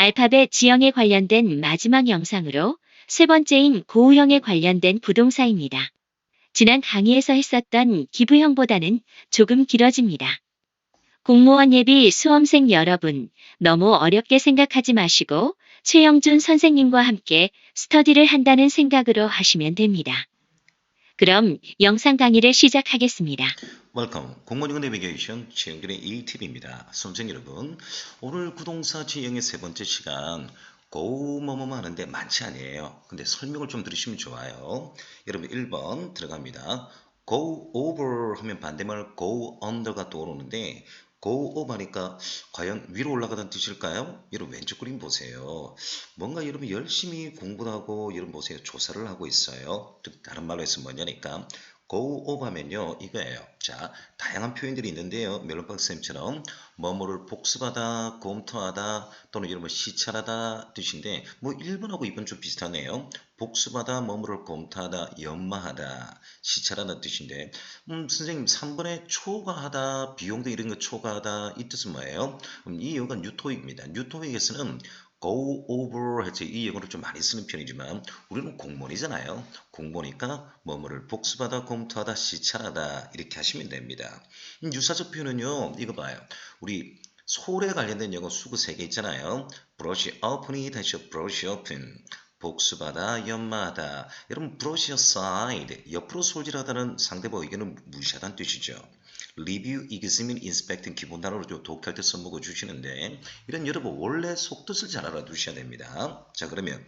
알파벳 지형에 관련된 마지막 영상으로 세 번째인 고우형에 관련된 부동사입니다. 지난 강의에서 했었던 기부형보다는 조금 길어집니다. 공무원 예비 수험생 여러분, 너무 어렵게 생각하지 마시고 최영준 선생님과 함께 스터디를 한다는 생각으로 하시면 됩니다. 그럼 영상 강의를 시작하겠습니다. 웰컴. 공무원 내비게이션 최영준의 이팁입니다. 수험생 여러분, 오늘 구동사 지형의 세 번째 시간 go 뭐뭐 하는데 많지 않아요. 근데 설명을 좀 들으시면 좋아요. 여러분 1번 들어갑니다. go over 하면 반대말 go under가 떠오르는데 go over 하니까 과연 위로 올라가다는 뜻일까요? 여러분 왼쪽 그림 보세요. 뭔가 여러분 열심히 공부를 하고 여러분 보세요. 조사를 하고 있어요. 다른 말로 해서 뭐냐니까 go over 하면요 이거예요. 자, 다양한 표현들이 있는데요. 멜론박스쌤처럼 뭐뭐를 복습하다, 검토하다 또는 여러분 시찰하다 뜻인데 뭐 1번하고 2번 좀 비슷하네요. 복습하다, 뭐뭐를 검토하다, 연마하다, 시찰하다 뜻인데 선생님 3번에 초과하다, 비용 등 이런 거 초과하다 이 뜻은 뭐예요? 이 영어가 뉴토익입니다. 뉴토익에서는 go over 해서 이 영어를 좀 많이 쓰는 편이지만 우리는 공무원이잖아요. 공무원이니까 뭐뭐를 복습하다, 검토하다, 시찰하다 이렇게 하시면 됩니다. 유사적 표현은요. 이거 봐요. 우리 소에 관련된 영어 수구 3개 있잖아요. brush open이 다시 brush open. 복습하다, 연마하다. 여러분 brush aside, 옆으로 솔질하다는 상대방 의견을 무시하다는 뜻이죠. review, examine, inspect는 기본 단어로 독할 때 써먹어 주시는데 이런 여러분 원래 속뜻을 잘 알아두셔야 됩니다. 자 그러면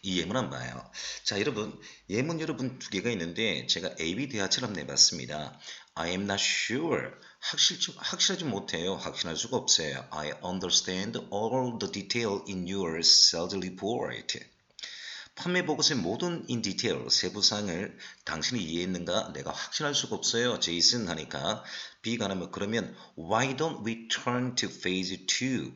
이 예문 한번 봐요. 자 여러분 예문 여러분 두 개가 있는데 제가 A-B 대화처럼 내봤습니다. I am not sure. 확실하지 못해요. 확신할 수가 없어요. I understand all the detail in your sales report. 판매 보고서의 모든 in detail, 세부사항을 당신이 이해했는가? 내가 확신할 수가 없어요. 제이슨 하니까 B가 나면 그러면 why don't we turn to phase 2?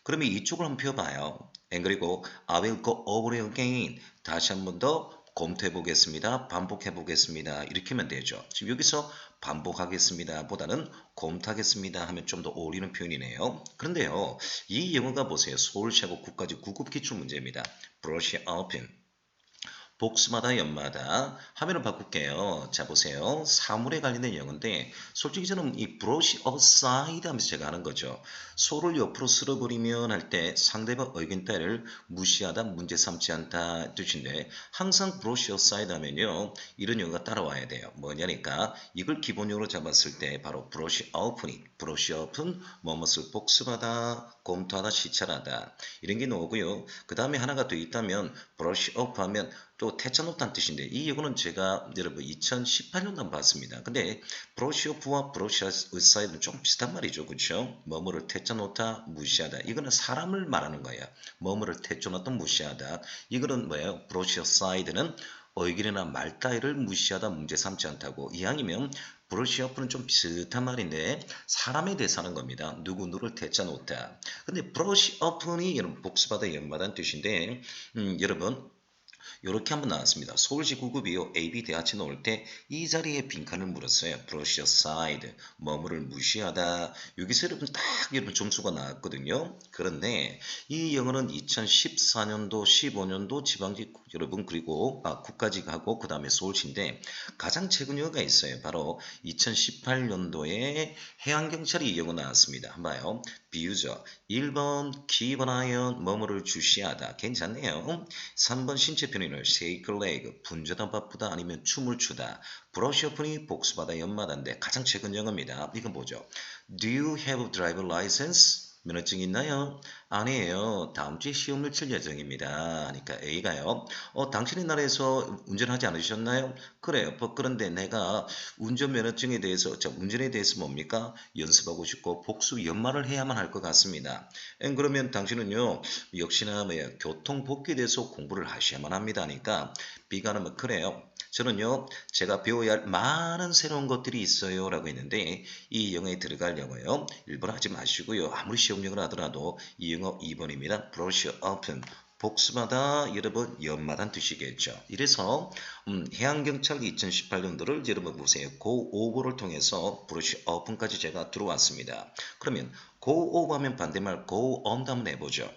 그러면 이쪽을 한번 펴봐요. 그리고 I will go over it again. 다시 한 번 더 검토해 보겠습니다. 반복해 보겠습니다. 이렇게 하면 되죠. 지금 여기서 반복하겠습니다 보다는 검토하겠습니다 하면 좀 더 어울리는 표현이네요. 그런데요. 이 영어가 보세요. 서울시하고 국가직 9급 기출문제입니다. brush open. 복수마다 연마다 화면을 바꿀게요. 자 보세요. 사물에 관련된 영어인데 솔직히 저는 이 brush aside 하면서 제가 하는 거죠. 소를 옆으로 쓸어버리면 할 때 상대방 의견 따위를 무시하다, 문제 삼지 않다 뜻인데 항상 brush aside 하면요. 이런 영어가 따라와야 돼요. 뭐냐니까 이걸 기본적으로 잡았을 때 바로 brush open이 brush open 뭐뭇을 복습하다, 검토하다, 시찰하다 이런 게 나오고요. 그 다음에 하나가 더 있다면 brush up 하면 또 태쳐놓다는 뜻인데 이 이거는 제가 여러분 2018년도 봤습니다. 근데 브러쉬오프와 브러쉬 사이드는 좀 비슷한 말이죠. 그렇죠? 뭐뭐를 태쳐놓다 무시하다. 이거는 사람을 말하는 거야. 뭐뭐를 태쳐놓다 무시하다. 이거는 뭐예요? 브러쉬 사이드는 의견이나 말 따위를 무시하다 문제 삼지 않다고 이왕이면 브러쉬오프는 좀 비슷한 말인데 사람에 대해서 하는 겁니다. 누구를 대짜 놓다. 근데 브러쉬오프는 여러분 복습하다 연마다는 뜻인데 여러분 이렇게 한번 나왔습니다. 서울시 9급이요. AB 대하체 넣을 때 이 자리에 빈칸을 물었어요. brush aside, 뭐뭐를 무시하다. 여기서 여러분 딱 여러분 점수가 나왔거든요. 그런데 이 영어는 2014년도, 15년도 지방직 여러분 그리고 국가직하고 그 다음에 서울시인데 가장 최근 영어가 있어요. 바로 2018년도에 해양경찰이 이 영어 나왔습니다. 한번 봐요. 비유죠. 1번 keep an eye on 뭐뭐를 주시하다. 괜찮네요. 3번 신체 편인을 shake a leg 분주하다 바쁘다 아니면 춤을 추다. 브러쉬 오픈이 복수받아 연마다인데 가장 최근 영어입니다. 이건 뭐죠? Do you have a driver license? 면허증 있나요? 아니에요. 다음 주에 시험을 칠 예정입니다. 그러니까 A가요. 당신의 나라에서 운전하지 않으셨나요? 그래요. 그런데 내가 운전면허증에 대해서, 운전에 대해서 뭡니까? 연습하고 싶고 복수 연말을 해야만 할 것 같습니다. 그러면 당신은요, 역시나 교통법규에 대해서 공부를 하셔야만 합니다. 하니까 B가 나면 그래요. 저는요, 제가 배워야 할 많은 새로운 것들이 있어요. 라고 했는데, 이 영어에 들어갈 영어요. 1번 하지 마시고요. 아무리 시험 영어를 하더라도 이 영어 2번입니다. brush open. 복수마다 여러분 연마단 뜻이겠죠. 이래서 해양경찰 2018년도를 여러분 보세요. go over를 통해서 brush open까지 제가 들어왔습니다. 그러면 go over 하면 반대말 go on 한번 해보죠.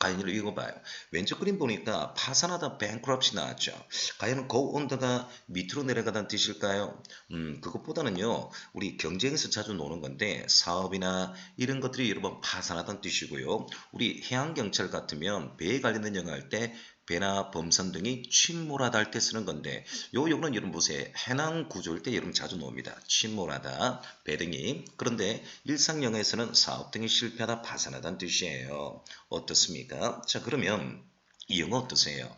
과연 이를 읽어봐요. 왼쪽 그림 보니까 파산하다 bankruptcy 나왔죠. 과연 go under가 밑으로 내려가다는 뜻일까요? 그것보다는요. 우리 경쟁에서 자주 노는 건데 사업이나 이런 것들이 여러분 파산하다는 뜻이고요. 우리 해양경찰 같으면 배에 관련된 영어 할 때 배나 범선 등이 침몰하다 할 때 쓰는 건데 요 용어는 여러분 보세요. 해양 구조일 때 여러분 자주 나옵니다. 침몰하다, 배 등이. 그런데 일상 영어에서는 사업 등이 실패하다, 파산하다는 뜻이에요. 어떻습니까? 자, 그러면 이 영어 어떠세요?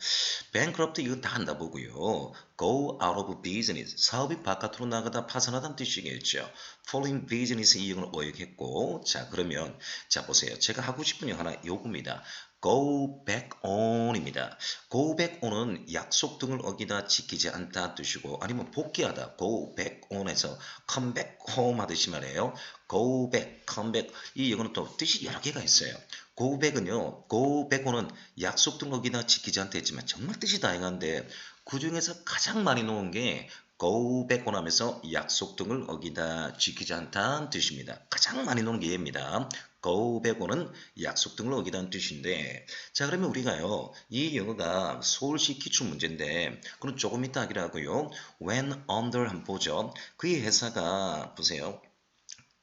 bankrupt 이거 다 한다 보고요. go out of business 사업이 바깥으로 나가다 파산하다는 뜻이겠죠. falling business 이 영어를 어역했고 자 그러면 자 보세요. 제가 하고 싶은 영어 하나 요겁니다. go back on입니다. go back on은 약속 등을 어기다 지키지 않다 뜻이고 아니면 복귀하다 go back on에서 come back home 하듯이 말해요. go back, come back 이 영어는 또 뜻이 여러 개가 있어요. go back은요. go back on은 약속 등을 어기다 지키지 않다 했지만 정말 뜻이 다양한데 그 중에서 가장 많이 놓은 게 go back on 하면서 약속 등을 어기다 지키지 않다는 뜻입니다. 가장 많이 놓은 게 얘입니다. go back on은 약속 등을 어기다는 뜻인데 자 그러면 우리가요 이 영어가 서울시 기출 문제인데 그건 조금 이따 하기로 하고요. when under 한번 보죠. 그의 회사가 보세요.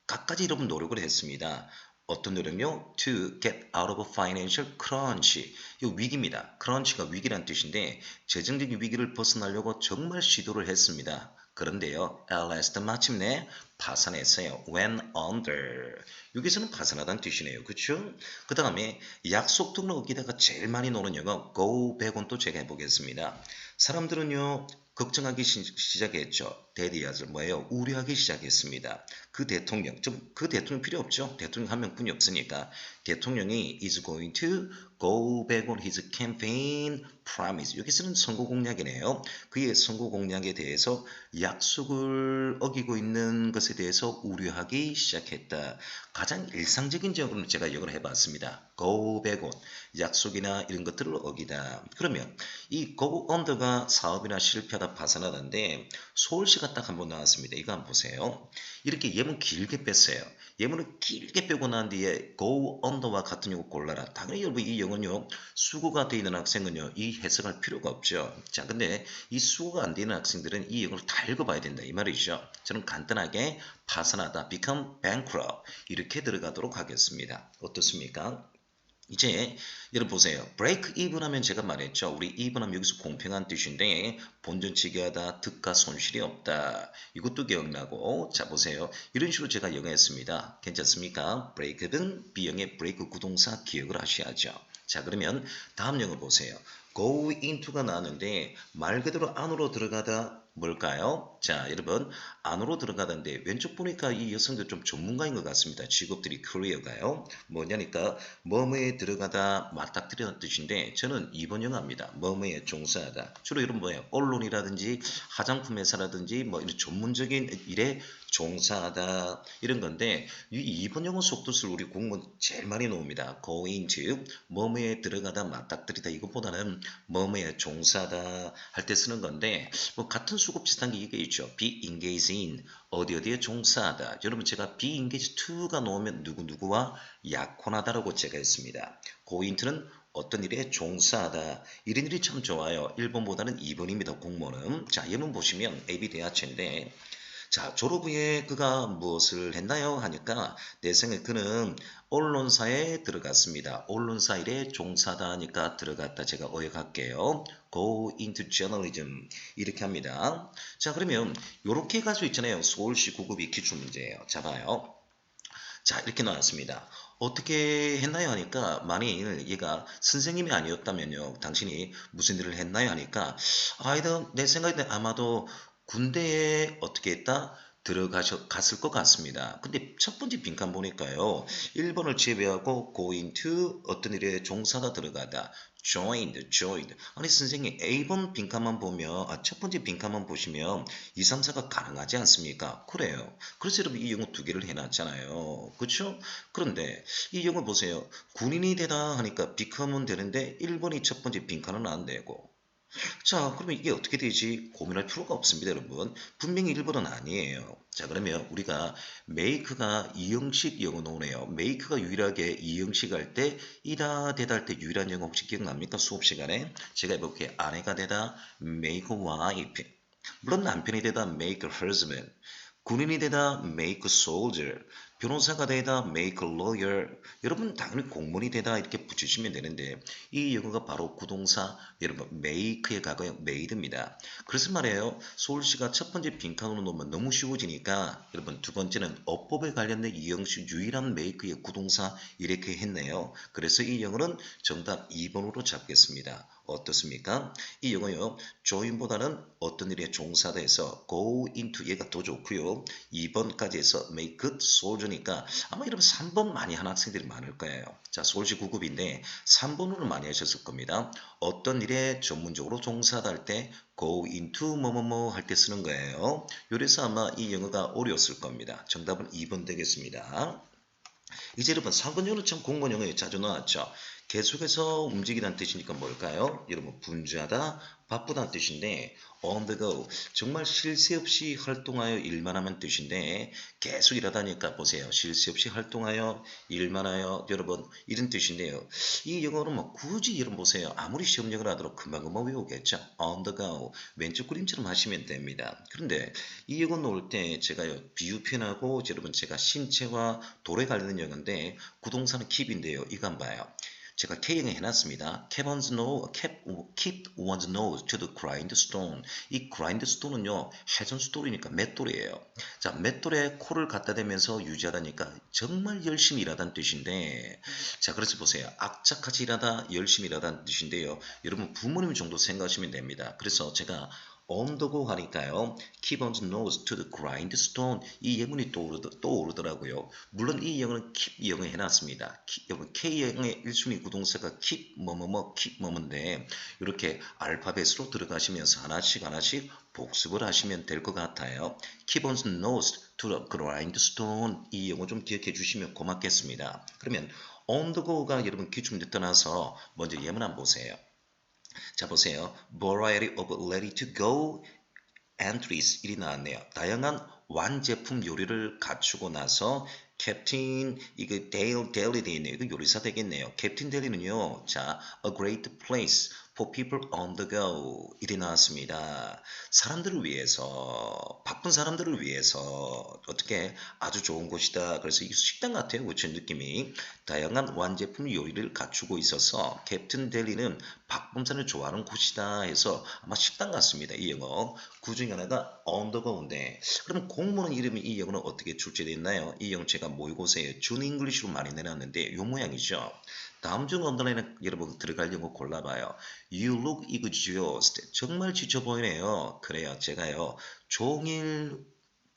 갖가지 여러분 노력을 했습니다. 어떤 노력요? To get out of financial crunch. 이 위기입니다. crunch가 위기란 뜻인데 재정적인 위기를 벗어나려고 정말 시도를 했습니다. 그런데요, at last 마침내 파산했어요. when under. 여기서는 파산하다는 뜻이네요. 그렇죠? 그 다음에 약속 등록 어기다가 제일 많이 노는 영어 go back on 또 제가 해보겠습니다. 사람들은요 걱정하기 시작했죠. 대디아들 뭐예요? 우려하기 시작했습니다. 그 대통령, 그 대통령 필요 없죠. 대통령 한 명뿐이 없으니까 대통령이 is going to go back on his campaign promise. 여기서는 선거 공약이네요. 그의 선거 공약에 대해서 약속을 어기고 있는 것에 대해서 우려하기 시작했다. 가장 일상적인 적으로 제가 이걸 해봤습니다. go back on. 약속이나 이런 것들을 어기다. 그러면 이 go under가 사업이나 실패하다 파산하다인데 서울시가 딱 한번 나왔습니다. 이거 한번 보세요. 이렇게 예문 길게 뺐어요. 예문을 길게 빼고 난 뒤에 go under와 같은 용어 골라라. 당연히 여러분 이 영어는요. 수고가 되어 있는 학생은요. 이 해석할 필요가 없죠. 자, 근데 이 수고가 안 되는 학생들은 이 영어를 다 읽어봐야 된다. 이 말이죠. 저는 간단하게 파산하다, become bankrupt 이렇게 들어가도록 하겠습니다. 어떻습니까? 이제 여러분 보세요. break even 하면 제가 말했죠. 우리 even 하면 여기서 공평한 뜻인데 본전치기 하다, 득가 손실이 없다. 이것도 기억나고 자 보세요. 이런 식으로 제가 영어했습니다. 괜찮습니까? break은 B형의 break 구동사 기억을 하셔야죠. 자 그러면 다음 영어 보세요. go into가 나왔는데 말 그대로 안으로 들어가다 뭘까요? 자 여러분 안으로 들어가던데 왼쪽 보니까 이 여성들 좀 전문가인 것 같습니다. 직업들이 커리어가요. 뭐냐니까 뭐뭐에 들어가다 맞닥뜨리는 뜻인데 저는 2번 영어입니다. 뭐뭐에 종사하다. 주로 이런 뭐예요? 언론이라든지 화장품 회사라든지 뭐 이런 전문적인 일에 종사하다 이런 건데 이 2번 영어 속뜻을 우리 공무원 제일 많이 놓습니다. go into 뭐뭐에 들어가다 맞닥뜨리다 이것보다는 뭐뭐에 종사하다 할 때 쓰는 건데 뭐 같은 수고 비슷한 게 이게 있죠. be engaged in 어디에 종사하다. 여러분 제가 be engaged to가 나오면 누구누구와 약혼하다라고 제가 했습니다. go into는 어떤 일에 종사하다. 이런 일이 참 좋아요. 1번보다는 2번입니다. 공모는. 자, 예문 보시면 AB 대하체인데 자, 졸업 후에 그가 무엇을 했나요? 하니까 내 생각에 그는 언론사에 들어갔습니다. 언론사 일에 종사다 하니까 들어갔다. 제가 어역할게요. go into journalism 이렇게 합니다. 자, 그러면 이렇게 가지고 있잖아요. 서울시 9급이 기출문제예요. 자, 봐요. 자, 이렇게 나왔습니다. 어떻게 했나요? 하니까 만일 얘가 선생님이 아니었다면요. 당신이 무슨 일을 했나요? 하니까 아이들 내 생각에 아마도 군대에 어떻게 했다? 갔을 것 같습니다. 근데 첫 번째 빈칸 보니까요. 1번을 제외하고 go into 어떤 일에 종사가 들어가다. joined. 아니 선생님 A번 빈칸만 보면 첫 번째 빈칸만 보시면 2, 3, 4가 가능하지 않습니까? 그래요. 그래서 여러분 이 영어 두 개를 해놨잖아요. 그렇죠? 그런데 이 영어 보세요. 군인이 되다 하니까 become은 되는데 1번이 첫 번째 빈칸은 안 되고 자, 그러면 이게 어떻게 되지? 고민할 필요가 없습니다, 여러분. 분명히 1번은 아니에요. 자, 그러면 우리가 make가 이형식 영어 나오네요. make가 유일하게 이형식 할 때 이다 되다 할 때 유일한 영어 혹시 기억납니까? 수업 시간에 제가 해볼게요. 아내가 되다 make a wife. 물론 남편이 되다 make a husband. 군인이 되다 make a soldier. 변호사가 되다 make a lawyer. 여러분 당연히 공무원이 되다 이렇게 붙이시면 되는데 이 영어가 바로 구동사 여러분 make의 과거형 made입니다. 그래서 말이에요. 서울시가 첫 번째 빈칸으로 놓으면 너무 쉬워지니까 여러분 두 번째는 어법에 관련된 이형식 유일한 make의 구동사 이렇게 했네요. 그래서 이 영어는 정답 2번으로 잡겠습니다. 어떻습니까? 이 영어요. join보다는 어떤 일에 종사돼서 go into 얘가 더 좋고요. 2번까지 해서 make good soldier니까 아마 여러분 3번 많이 한 학생들이 많을 거예요. 자, 서울시 9급인데 3번으로 많이 하셨을 겁니다. 어떤 일에 전문적으로 종사할 때 go into 뭐뭐뭐 할 때 쓰는 거예요. 그래서 아마 이 영어가 어려웠을 겁니다. 정답은 2번 되겠습니다. 이제 여러분 3번 영어는 참 공무원 영어에 자주 나왔죠. 계속해서 움직이다는 뜻이니까 뭘까요? 여러분 분주하다, 바쁘다는 뜻인데 on the go 정말 쉴 새 없이 활동하여 일만 하면 뜻인데 계속 일하다니까 보세요. 쉴 새 없이 활동하여 일만 하여 여러분 이런 뜻인데요. 이 영어는 뭐 굳이 여러분 보세요. 아무리 시험 영어를 하도록 금방금방 외우겠죠. on the go 왼쪽 그림처럼 하시면 됩니다. 그런데 이 영어 놓을 때 제가요 비유 표현하고 여러분 제가 신체와 돌에 관련된 영어인데 구동사는 keep인데요. 이거 한번 봐요. 제가 K형에 해놨습니다. keep one's nose to the grindstone. 이 grindstone은요, 해전수돌이니까 맷돌이에요. 자, 맷돌에 코를 갖다 대면서 유지하다니까 정말 열심히 일하다는 뜻인데, 자, 그래서 보세요. 악착같이 일하다, 열심히 일하다는 뜻인데요. 여러분, 부모님 정도 생각하시면 됩니다. 그래서 제가 on the go 하니까요. keep one's nose to the grindstone. 이 예문이 떠오르더라고요. 물론 이 영어는 keep 영어 해놨습니다. 여러분 K형의 1순위 구동사가 keep 뭐뭐뭐 keep 뭐뭐인데 이렇게 알파벳으로 들어가시면서 하나씩 복습을 하시면 될 것 같아요. keep one's nose to the grindstone. 이 영어 좀 기억해 주시면 고맙겠습니다. 그러면 on the go가 여러분 기준을 떠나서 먼저 예문 한번 보세요. 자 보세요. Variety of ready to go entries 일이 나왔네요. 다양한 완제품 요리를 갖추고 나서 캡틴 이거 데일리 돼 있네요. 이거 요리사 되겠네요. 캡틴 데일리는요. 자, a great place for people on the go 일이 나왔습니다. 사람들을 위해서 바쁜 사람들을 위해서 어떻게 아주 좋은 곳이다. 그래서 이 식당 같아요. 그렇죠 느낌이 다양한 완제품 요리를 갖추고 있어서 캡틴 데일리는 박범산을 좋아하는 곳이다 해서 아마 식당 같습니다. 이 영어 그 중에 하나가 on the go인데 그러면 공무원 이름이 이 영어는 어떻게 출제되어 있나요? 이 영어 제가 모의고사에 준 잉글리시로 많이 내놨는데 요 모양이죠. 다음 중 언더라인에 여러분 들어갈 영어 골라봐요. You look exhausted. 정말 지쳐 보이네요. 그래요. 제가요. 종일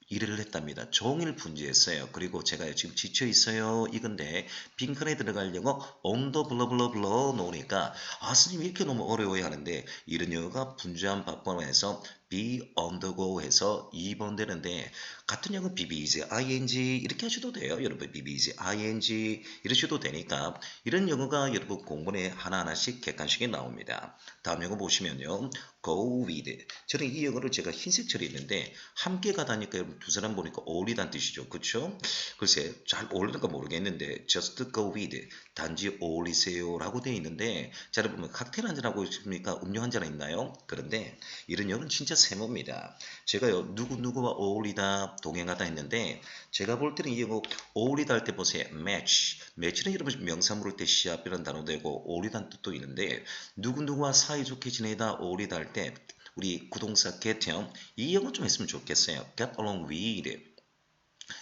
일을 했답니다. 종일 분주했어요. 그리고 제가 지금 지쳐 있어요. 이건데 빈칸에 들어갈 영어 on the blah blah blah 놓으니까 아 스님 이렇게 너무 어려워야 하는데 이런 영어가 분주한 바쁨에서 be on the go 해서 2번 되는데 같은 영어 be busy ing 이렇게 하셔도 돼요. 여러분 be busy ing 이러셔도 되니까 이런 영어가 여러분 공부에 하나하나씩 객관식에 나옵니다. 다음 영어 보시면요. go with 저는 이 영어를 제가 흰색 처리했는데 함께 가다니까 여러분 두 사람 보니까 어울리다는 뜻이죠. 그쵸? 글쎄 잘 어울리는가 모르겠는데 just go with 단지 어울리세요 라고 되어 있는데 자 여러분 칵테일 한잔하고 있습니까? 음료 한잔 있나요? 그런데 이런 영어는 진짜 세모입니다. 제가요 누구누구와 어울리다 동행하다 했는데 제가 볼 때는 이 영어 어울리다 할 때 보세요. match match는 여러분 명사 물을 때 시합이라는 단어 되고 어울리다는 뜻도 있는데 누구누구와 사이좋게 지내다 어울리다 할 때 우리 구동사 get형 이 영어 좀 했으면 좋겠어요. get along with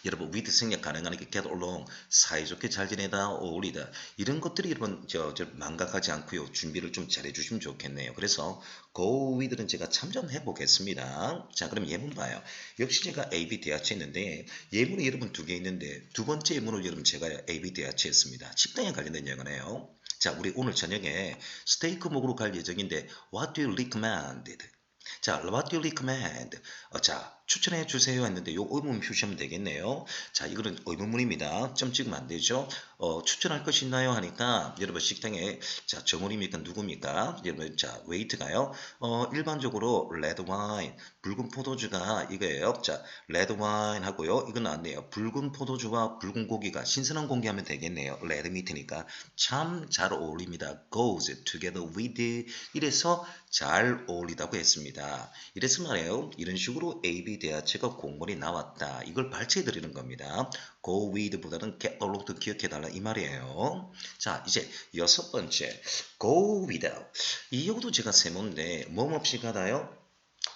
여러분 with 생략 가능하니까 get along 사이좋게 잘 지내다 어울리다 이런 것들이 여러분 저 망각하지 않고요 준비를 좀 잘해 주시면 좋겠네요. 그래서 go with는 제가 참조해 보겠습니다. 자 그럼 예문 봐요. 역시 제가 AB 대하체했는데 예문이 여러분 두 개 있는데 두 번째 예문을 여러분 제가 AB 대하체했습니다. 식당에 관련된 영어네요. 자 우리 오늘 저녁에 스테이크 먹으러 갈 예정인데 what do you recommend? 자, what do you recommend? 자, 추천해 주세요 했는데 요 의문 표시하면 되겠네요. 자, 이거는 의문문입니다. 점 찍으면 안 되죠. 추천할 것 있나요? 하니까 여러분 식당에 자, 점원입니까? 누굽니까? 여러분 자, 웨이트가요. 일반적으로 레드 와인, 붉은 포도주가 이거예요. 자, 레드 와인 하고요. 이건 안 돼요. 붉은 포도주와 붉은 고기가 신선한 고기 하면 되겠네요. 레드 미트니까 참 잘 어울립니다. Goes together with 이래서 잘 어울리다고 했습니다. 이래서 말이에요. 이런 식으로 A, B 대화체가 공문이 나왔다. 이걸 발췌해 드리는 겁니다. Go with 보다는 get along도 기억해 달라 이 말이에요. 자, 이제 여섯 번째 go without. 이 경우도 제가 세모인데 뭐뭐 없이 가다요?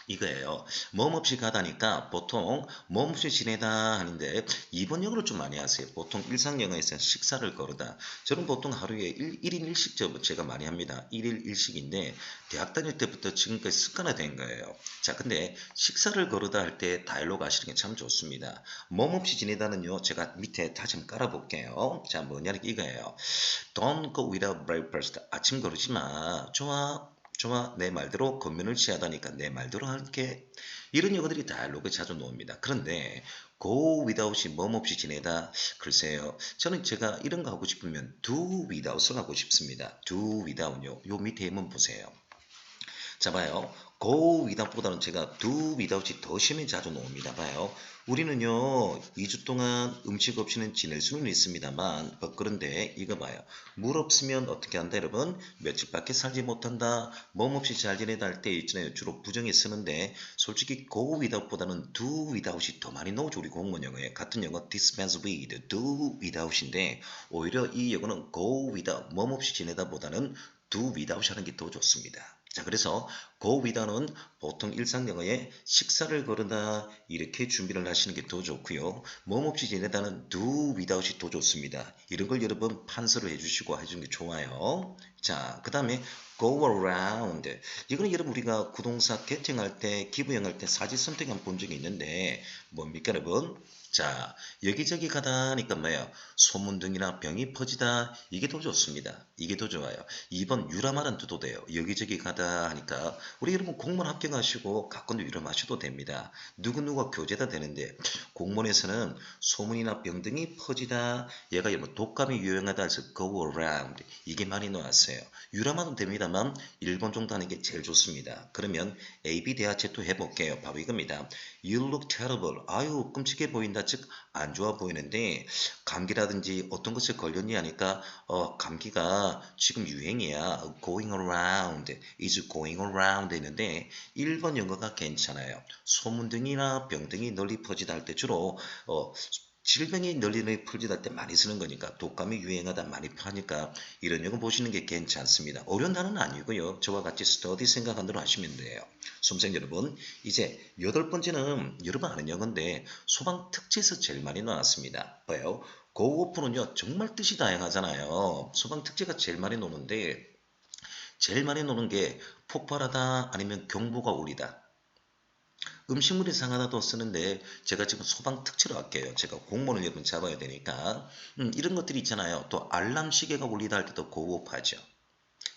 이거예요. 몸 없이 가다니까 보통 몸 없이 지내다 하는데 이번 영어를 좀 많이 하세요. 보통 일상 영어에서 식사를 거르다. 저는 보통 하루에 1인 1식 제가 많이 합니다. 1일 1식인데 대학 다닐 때부터 지금까지 습관화된 거예요. 자, 근데 식사를 거르다 할 때 다일로그 하시는 게 참 좋습니다. 몸 없이 지내다는요. 제가 밑에 다시 깔아볼게요. 자, 뭐냐는 이거예요. Don't go without breakfast. 아침 거르지 마. 좋아, 내 말대로 겉면을 취하다니까 내 말대로 할게. 이런 용어들이 다이얼로그에 자주 나옵니다. 그런데 go without이 뭐없이 지내다. 글쎄요. 저는 제가 이런 거 하고 싶으면 do without을 하고 싶습니다. do without요. 요 밑에 한번 보세요. 자, 봐요. go without보다는 제가 do without이 더 심히 자주 나옵니다. 봐요. 우리는요, 2주 동안 음식 없이는 지낼 수는 있습니다만, 그런데 이거 봐요. 물 없으면 어떻게 한다, 여러분? 며칠밖에 살지 못한다. 몸 없이 잘 지내다 할 때 있잖아요. 주로 부정에 쓰는데, 솔직히 go without보다는 do without이 더 많이 나오죠. 우리 공무원 영어에. 같은 영어 dispense with, do without인데, 오히려 이 영어는 go without, 몸 없이 지내다 보다는 do without 하는 게 더 좋습니다. 자, 그래서 go without은 보통 일상 영어에 식사를 거르다 이렇게 준비를 하시는 게 더 좋고요. 몸 없이 지내다는 do without이 더 좋습니다. 이런 걸 여러분 판서를 해주시고 해주는 게 좋아요. 자, 그 다음에 go around. 이거는 여러분 우리가 구동사 개칭할 때 기부형할 때 사지선택한 본 적이 있는데 뭡니까 여러분? 자, 여기저기 가다 하니까 뭐예요? 소문등이나 병이 퍼지다. 이게 더 좋습니다. 이게 더 좋아요. 2번 유람하는 뜻도 돼요. 여기저기 가다 하니까 우리 여러분 공무원 합격하시고 가끔도 유람하셔도 됩니다. 누구누가 교제다 되는데 공무원에서는 소문이나 병 등이 퍼지다. 얘가 여러분 독감이 유행하다 해서 go around. 이게 많이 나왔어요. 유람하도 됩니다만 1번 정도 하는 게 제일 좋습니다. 그러면 A, B 대화체도 해볼게요. 바로 이겁니다. You look terrible. 아유 끔찍해 보인다. 즉 안 좋아 보이는데 감기라든지 어떤 것에 걸렸니 하니까 감기가 지금 유행이야. going around is going around 했는데 1번 영어가 괜찮아요. 소문등이나 병등이 널리 퍼지다 할 때 주로 질병이 널리 퍼지다 할 때 많이 쓰는 거니까 독감이 유행하다 많이 파니까 이런 영어 보시는 게 괜찮습니다. 어려운 단어는 아니고요. 저와 같이 스터디 생각한 대로 하시면 돼요. 수험생 여러분, 이제 8번째는 여러분 아는 영어인데 소방 특집에서 제일 많이 나왔습니다. 뭐예요? 고오프는요 정말 뜻이 다양하잖아요. 소방 특집가 제일 많이 노는데 제일 많이 노는 게 폭발하다 아니면 경보가 울리다. 음식물이 상하다도 쓰는데 제가 지금 소방 특치로 할게요. 제가 공무원을 여러분 잡아야 되니까 이런 것들이 있잖아요. 또 알람 시계가 울리다 할 때도 고급하죠.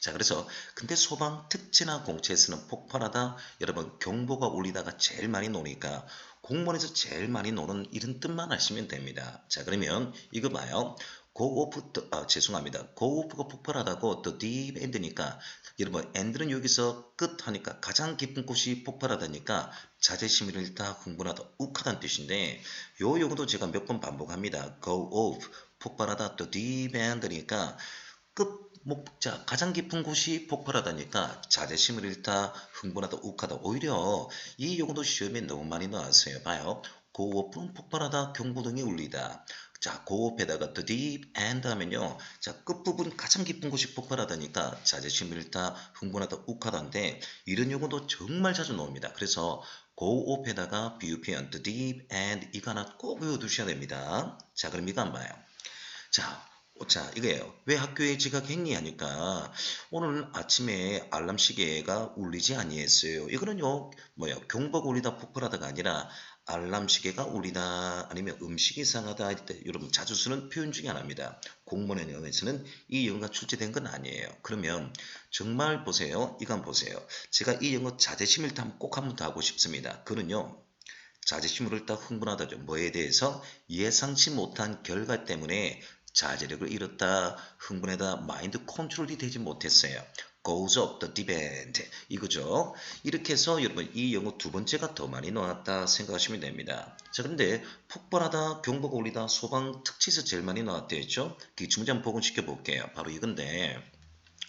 자, 그래서 근데 소방 특치나 공채에서는 폭발하다 여러분 경보가 울리다가 제일 많이 노니까 공무원에서 제일 많이 노는 이런 뜻만 하시면 됩니다. 자, 그러면 이거 봐요. 죄송합니다. 고오프가 폭발하다고 the deep end니까 여러분 end는 여기서 끝 하니까 가장 깊은 곳이 폭발하다니까 자제심을 잃다 흥분하다 욱하다는 뜻인데 요 용어도 제가 몇 번 반복합니다. go off 폭발하다 the deep end니까 자, 가장 깊은 곳이 폭발하다니까 자제심을 잃다, 흥분하다, 욱하다. 오히려 이 용어도 시험에 너무 많이 나왔어요. 봐요. 고오프는 폭발하다, 경보등이 울리다. 자, 고오프에다가 the deep end 하면요. 자, 끝부분 가장 깊은 곳이 폭발하다니까 자제심을 잃다, 흥분하다, 욱하다인데 이런 용어도 정말 자주 나옵니다. 그래서 고오프에다가 비유 표현 the deep end 이거 하나 꼭 외워두셔야 됩니다. 자, 그럼 이거 한번 봐요. 자, 이거예요. 왜 학교에 지각했니? 하니까 오늘 아침에 알람 시계가 울리지 아니했어요. 이거는요, 경보가 울리다 폭발하다가 아니라 알람 시계가 울리다 아니면 음식이 상하다 할 때 여러분 자주 쓰는 표현 중에 하나입니다. 공무원 영어에서는 이 영어가 출제된 건 아니에요. 그러면 정말 보세요. 이거 한번 보세요. 제가 이 영어 자제심을 꼭 한번 더 하고 싶습니다. 그는요. 자제심을 잃다 흥분하다죠. 뭐에 대해서 예상치 못한 결과 때문에 자제력을 잃었다, 흥분하다, 마인드 컨트롤이 되지 못했어요. goes up the deep end 이거죠. 이렇게 해서 여러분 이 영어 두 번째가 더 많이 나왔다 생각하시면 됩니다. 자, 그런데 폭발하다, 경보가 울리다, 소방 특치에서 제일 많이 나왔대요. 했죠? 기출문제 한번 복원시켜 볼게요. 바로 이건데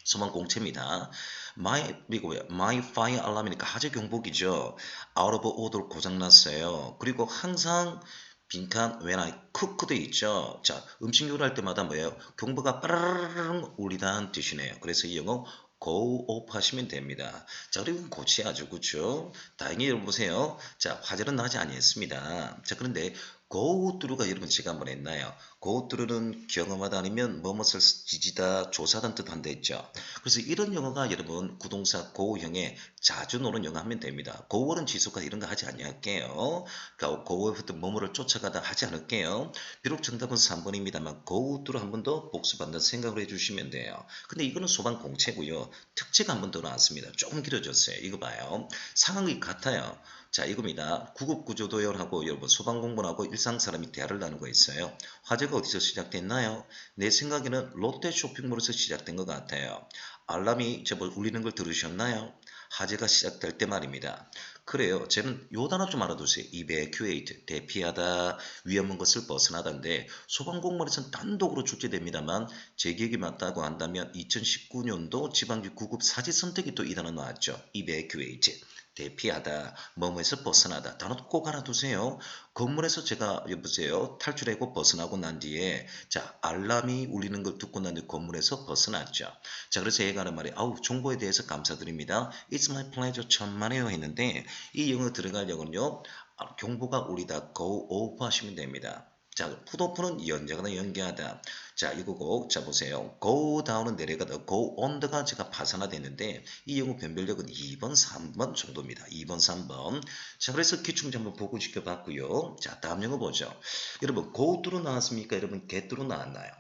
소방 공채입니다. My fire alarm이니까 화재 경보기죠. Out of order 고장났어요. 그리고 항상 빈칸 when I cook 돼 있죠. 자, 음식 요리할 때마다 뭐예요? 경보가 빠르르르 울리다는 뜻이네요. 그래서 이 영어 go off 하시면 됩니다. 자, 그리고 고치야죠. 그렇죠? 다행히 여러분 보세요. 자, 화재는 나지 아니했습니다. 자, 그런데 go through가 여러분 제가 한번 했나요? go through는 경험하다 아니면 뭐뭇을 지지다, 조사하다는 뜻 한다 했죠. 그래서 이런 영어가 여러분 구동사 go형에 자주 노는 영어 하면 됩니다. go는 지속하다 이런 거 하지 않을게요. 그러니까 go부터 뭐뭐를 쫓아가다 하지 않을게요. 비록 정답은 3번입니다만 go through 한 번 더 복습한다 생각을 해주시면 돼요. 근데 이거는 소방 공채고요. 특제가 한 번 더 나왔습니다. 조금 길어졌어요. 이거 봐요. 상황이 같아요. 자, 이겁니다. 구급구조도열하고 여러분 소방공무원하고 일상사람이 대화를 나누고 있어요. 화재가 어디서 시작됐나요? 내 생각에는 롯데 쇼핑몰에서 시작된 것 같아요. 알람이 제법 울리는 걸 들으셨나요? 화재가 시작될 때 말입니다. 그래요. 쟤는 요 단어 좀 알아두세요. evacuate, 대피하다, 위험한 것을 벗어나다인데 소방공무원에서는 단독으로 출제됩니다만 제 기억이 맞다고 한다면 2019년도 지방직 구급 사지 선택이 또 이 단어 나왔죠. evacuate. 대피하다, 뭐뭐에서 벗어나다. 단어 꼭 알아두세요. 건물에서 제가 여보세요. 탈출하고 벗어나고 난 뒤에 자 알람이 울리는 걸 듣고 난 뒤에 건물에서 벗어났죠. 자 그래서 얘가 하는 말이 아우 정보에 대해서 감사드립니다. It's my pleasure 천만에요 했는데 이 영어 들어갈 영어는요. 경보가 울리다 go off 하시면 됩니다. 자, 풋오프는 연장하다, 연계하다. 자, 이거고, 자, 보세요. go down은 내려가다, go on가 제가 파산화됐는데, 이 영어 변별력은 2번, 3번 정도입니다. 2번, 3번. 자, 그래서 기출문제 한번 복원시켜 봤고요. 자, 다음 영어 보죠. 여러분, go through 나왔습니까? 여러분, get through 나왔나요?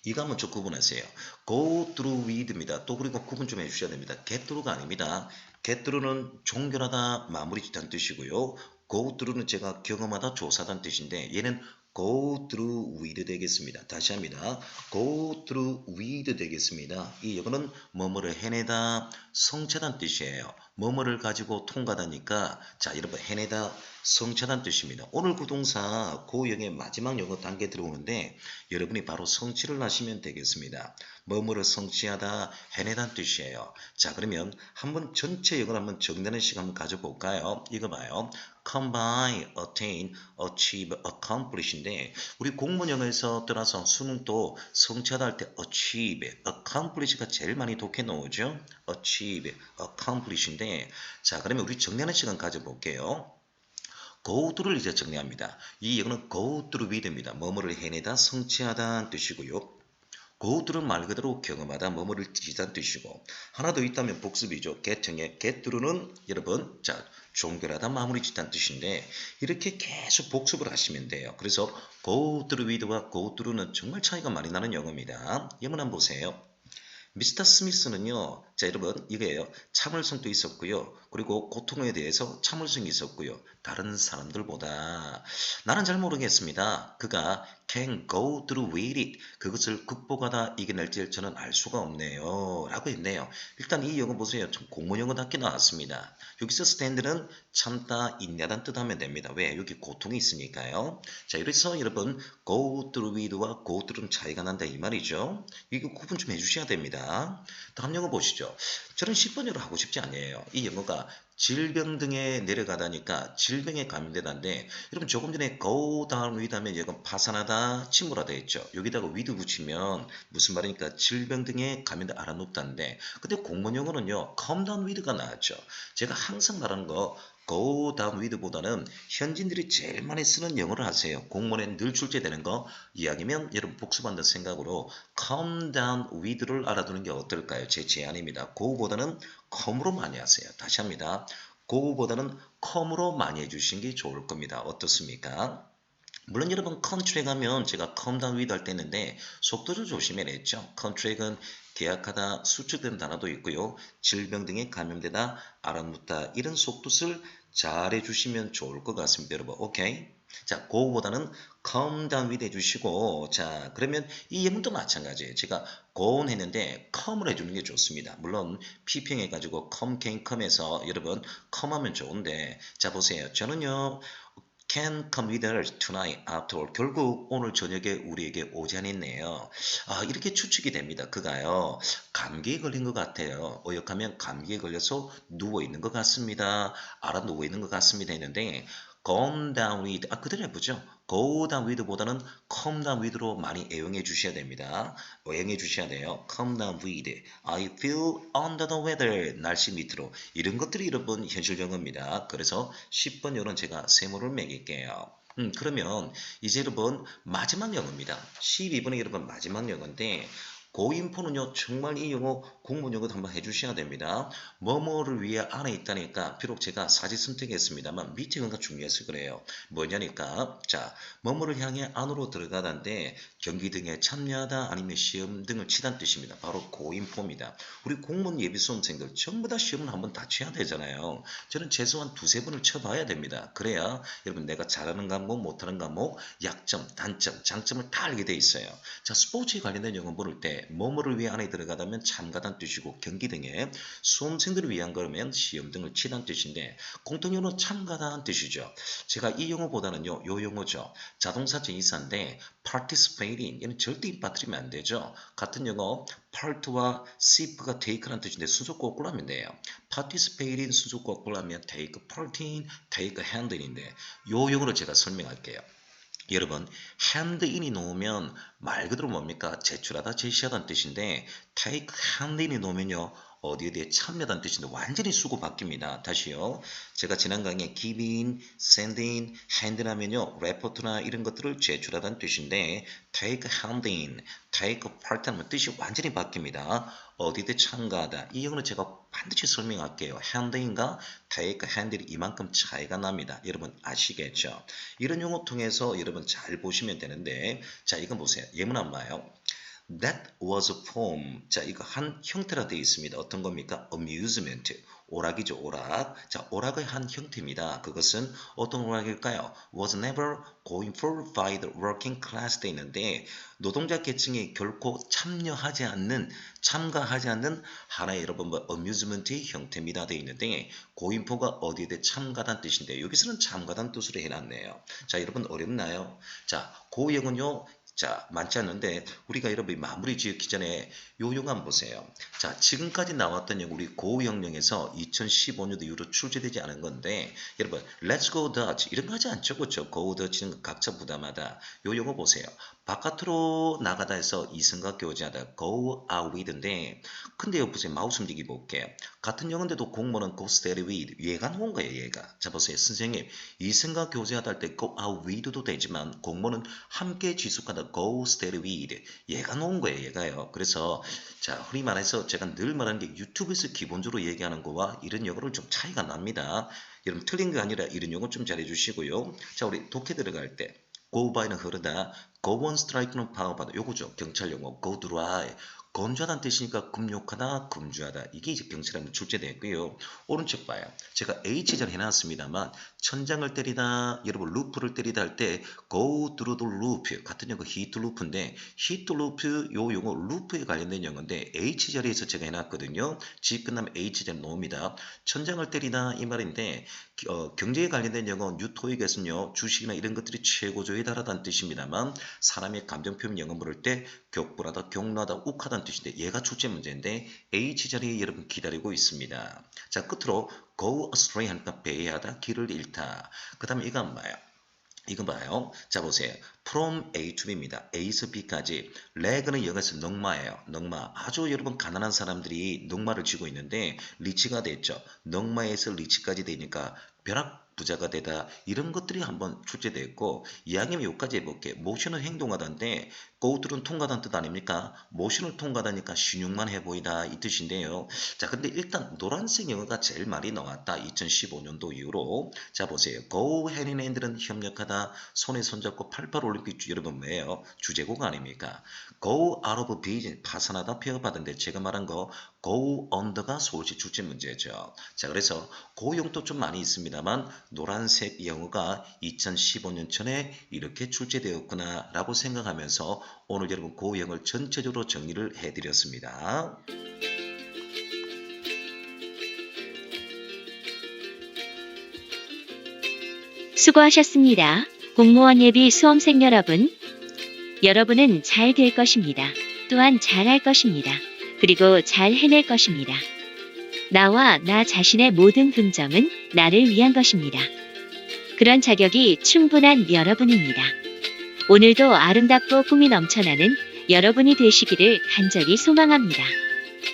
이거 한번 좀 구분하세요. go through with입니다. 또 그리고 구분 좀 해주셔야 됩니다. get through가 아닙니다. get through는 종결하다, 마무리 짓다는 뜻이고요. go through는 제가 경험하다, 조사하다는 뜻인데 얘는 go through with 되겠습니다. 다시 합니다. go through with 되겠습니다. 이 이거는 뭐뭐를 해내다, 성취하다는 뜻이에요. 뭐뭐를 가지고 통과하다니까 자 여러분 해내다, 성취하다는 뜻입니다. 오늘 구동사 고영의 마지막 영어 단계 들어오는데 여러분이 바로 성취를 하시면 되겠습니다. 뭐뭐를 성취하다, 해내다는 뜻이에요. 자 그러면 한번 전체 영어를 한번 정리하는 시간 한번 가져볼까요? 이거 봐요. combine, attain, achieve, accomplish인데 우리 공문 영어에서 떠나서 수능도 성취하다 할 때 achieve, accomplish가 제일 많이 독해 놓으죠. achieve, accomplish인데 자 그러면 우리 정리하는 시간 가져볼게요. go through를 이제 정리합니다. 이 영어는 go through with입니다. 뭐뭐를 해내다, 성취하다는 뜻이고요. go through는 말 그대로 경험하다, 뭐뭐를 지지다는 뜻이고 하나 더 있다면 복습이죠. get형의 get through는 여러분 자 종결하다, 마무리 짓다는 뜻인데 이렇게 계속 복습을 하시면 돼요. 그래서 go through with와 go through는 정말 차이가 많이 나는 영어입니다. 영어 한번 보세요. 미스터 스미스는요. 자 여러분 이게요. 참을성도 있었고요. 그리고 고통에 대해서 참을성이 있었고요. 다른 사람들보다 나는 잘 모르겠습니다. 그가 can go through with it. 그것을 극복하다 이겨낼지 저는 알 수가 없네요. 라고 했네요. 일단 이 영어 보세요. 좀 공문 영어답게 나왔습니다. 여기서 stand는 참다, 인내하다는 뜻하면 됩니다. 왜? 여기 고통이 있으니까요. 자 이래서 여러분 go through with와 go through는 차이가 난다 이 말이죠. 이거 구분 좀 해주셔야 됩니다. 다음 영어 보시죠. 저는 10번 영어 하고 싶지 않아요. 이 영어가 질병 등에 내려가다니까 질병에 감염되다인데 여러분 조금 전에 go down with 하면 이건 파산하다, 침몰하다 했죠. 여기다가 with 붙이면 무슨 말이니까 질병 등에 감염돼 알아눕다인데 근데 공문 영어는요. come down with가 나왔죠. 제가 항상 말하는 거 go down with보다는 현지인들이 제일 많이 쓰는 영어를 하세요. 공문에 늘 출제되는 거 이야기면 여러분 복습한다는 생각으로 come down with를 알아두는 게 어떨까요? 제 제안입니다. go보다는 come으로 많이 하세요. 다시 합니다. go보다는 come으로 많이 해주시는 게 좋을 겁니다. 어떻습니까? 물론 여러분 컨트랙 하면 제가 come down with 할 때 했는데 속도를 조심해야 했죠. 컨트랙은 계약하다, 수축되는 단어도 있고요. 질병 등에 감염되다, 알아눕다 이런 속뜻을 잘해주시면 좋을 것 같습니다, 여러분. 오케이? 자, go보다는 come down with 해주시고, 자, 그러면 이 예문도 마찬가지예요. 제가 go'n 했는데 come을 해주는 게 좋습니다. 물론 피평해가지고 come, can, come에서 여러분 come 하면 좋은데, 자, 보세요. 저는요, can come with us tonight after all. 결국 오늘 저녁에 우리에게 오지 않았네요. 아, 이렇게 추측이 됩니다. 그가요, 감기에 걸린 것 같아요. 어역하면 감기에 걸려서 누워있는 것 같습니다. 알아 누워있는 것 같습니다 했는데, gone down with, 그대로 해보죠. go down with 보다는 come down with로 많이 애용해 주셔야 됩니다. 애용해 주셔야 돼요. come down with, I feel under the weather, 날씨 밑으로. 이런 것들이 여러분 현실 영어입니다. 그래서 10번 요런 제가 세모를 매길게요. 그러면 이제 여러분 마지막 영어입니다. 12번에 여러분 마지막 영어인데, 고인포는요, 정말 이 영어 공문 영어도 한번 해주셔야 됩니다. 뭐뭐를 위해 안에 있다니까, 비록 제가 사지 선택했습니다만 밑에 뭔가 중요해서 그래요. 뭐냐니까, 자, 뭐뭐를 향해 안으로 들어가다인데 경기 등에 참여하다 아니면 시험 등을 치다는 뜻입니다. 바로 고인포입니다. 우리 공무원 예비 수험생들 전부 다 시험을 한번 다 쳐야 되잖아요. 저는 최소한 두세 번을 쳐봐야 됩니다. 그래야 여러분 내가 잘하는 과목, 못하는 과목, 약점, 단점, 장점을 다 알게 돼 있어요. 자, 스포츠에 관련된 영어 모를 때 뭐뭐를 위해 안에 들어가다면 참가단 뜻이고, 경기 등에 수험생들을 위한 거면 시험 등을 치다는 뜻인데, 공통영어로 참가다는 뜻이죠. 제가 이 영어보다는요, 요 영어죠. 자동사 전치사인데 participating, 얘는 절대 입 빠뜨리면 안 되죠. 같은 영어 part와 sip가 take라는 뜻인데 순서 거꾸로 하면 돼요. participating 순서 거꾸로 하면 take part in, take hand in인데, 요 영어로 제가 설명할게요. 여러분, hand in이 놓으면 말 그대로 뭡니까? 제출하다, 제시하다는 뜻인데, take hand in이 놓으면요, 어디에 대해 참여하다는 뜻인데 완전히 수고 바뀝니다. 다시요. 제가 지난 강의에 give in, send in, hand 하면요, 레포트나 이런 것들을 제출하다는 뜻인데, take hand in, take part 하면 뜻이 완전히 바뀝니다. 어디에 대해 참가하다. 이 영어는 제가 반드시 설명할게요. hand in과 take hand이 이만큼 차이가 납니다. 여러분 아시겠죠? 이런 용어 통해서 여러분 잘 보시면 되는데, 자, 이건 보세요. 예문 안 봐요. That was a poem. 자, 이거 한 형태로 되어 있습니다. 어떤 겁니까? amusement. 오락이죠, 오락. 자, 오락의 한 형태입니다. 그것은 어떤 오락일까요? was never going for by the working class 돼 있는데, 노동자 계층이 결코 참가하지 않는 하나의 여러분 amusement의 형태입니다 돼 있는데, 고인포가 어디에 대해 참가단 뜻인데, 여기서는 참가단 뜻으로 해놨네요. 자, 여러분 어렵나요? 자, 고영은요, 자, 많지 않는데 우리가 여러분 마무리 지었기 전에 요 용어 한번 보세요. 자, 지금까지 나왔던 영어 우리 고영령에서 2015년도 이후로 출제되지 않은 건데, 여러분 Let's go Dutch 이런 거 하지 않죠, 그렇죠? Go Dutch는 각자 부담하다. 요 용어 보세요. 바깥으로 나가다 해서 이성과 교제하다 go out with인데, 근데 여기 보세요. 마우스 움직이 볼게요. 같은 영어인데도 공모는 go stay with, 얘가 나온 거예요, 얘가. 자, 보세요. 선생님, 이성과 교제하다 할 때 go out with도 되지만 공모는 함께 지속하다 go stay with, 얘가 나온 거예요, 얘가요. 그래서 자, 흔히 말해서 제가 늘 말하는 게 유튜브에서 기본적으로 얘기하는 거와 이런 영어를 좀 차이가 납니다. 여러분 틀린 게 아니라 이런 영어 좀 잘해 주시고요. 자, 우리 독해 들어갈 때 go by는 흐르다, go on strike는 방어받다. 요거죠. 경찰 용어 go drive. 건조하다는 뜻이니까 금욕하다, 금주하다. 이게 이제 경찰하면 출제되었고요. 오른쪽 봐요. 제가 H절 해놨습니다만 천장을 때리다, 여러분 루프를 때리다 할 때 go through the loop. 같은 영어 hit loop인데, hit loop 요 용어 루프에 관련된 영어인데 H자리에서 제가 해놨거든요. G 끝나면 H자리 놓습니다. 천장을 때리다 이 말인데, 경제에 관련된 영어 뉴토익에서는요, 주식이나 이런 것들이 최고조에 달하다는 뜻입니다만, 사람의 감정 표현 영어 물을 때 격분하다, 격노하다, 욱하다는 뜻인데, 얘가 출제 문제인데 H자리에 여러분 기다리고 있습니다. 자, 끝으로 go astray 하니까 배회하다, 길을 잃다. 그 다음에 이거 한번 봐요. 이거 봐요. 자, 보세요. from A to B입니다. A에서 B까지. 레그는 여기서 넉마예요. 넉마. 아주 여러분 가난한 사람들이 넉마를 쥐고 있는데 리치가 됐죠. 넉마에서 리치까지 되니까 벼락 부자가 되다, 이런 것들이 한번 출제되었고, 이왕이면 여기까지 해볼게요. 모션은 행동하다인데 go through는 통과하다는 뜻 아닙니까? 모션을 통과하다니까 신용만 해 보이다 이 뜻인데요. 자, 근데 일단 노란색 영어가 제일 많이 나왔다. 2015년도 이후로. 자, 보세요. go hand in hand는 협력하다, 손에 손잡고 88 올림픽 여러분 뭐예요? 주제곡 아닙니까? go out of business, 파산하다, 폐업하던데 제가 말한 거 go under가 서울시 출제 문제죠. 자, 그래서 고용도 좀 많이 있습니다만 노란색 영어가 2015년 전에 이렇게 출제되었구나 라고 생각하면서 오늘 여러분 고영을 전체적으로 정리를 해드렸습니다. 수고하셨습니다. 공무원 예비 수험생 여러분. 여러분은 잘 될 것입니다. 또한 잘 할 것입니다. 그리고 잘 해낼 것입니다. 나와 나 자신의 모든 긍정은 나를 위한 것입니다. 그런 자격이 충분한 여러분입니다. 오늘도 아름답고 꿈이 넘쳐나는 여러분이 되시기를 간절히 소망합니다.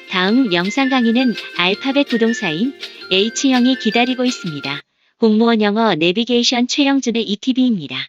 다음 영상 강의는 알파벳 부동사인 H형이 기다리고 있습니다. 공무원 영어 내비게이션 최영준의 ETV입니다.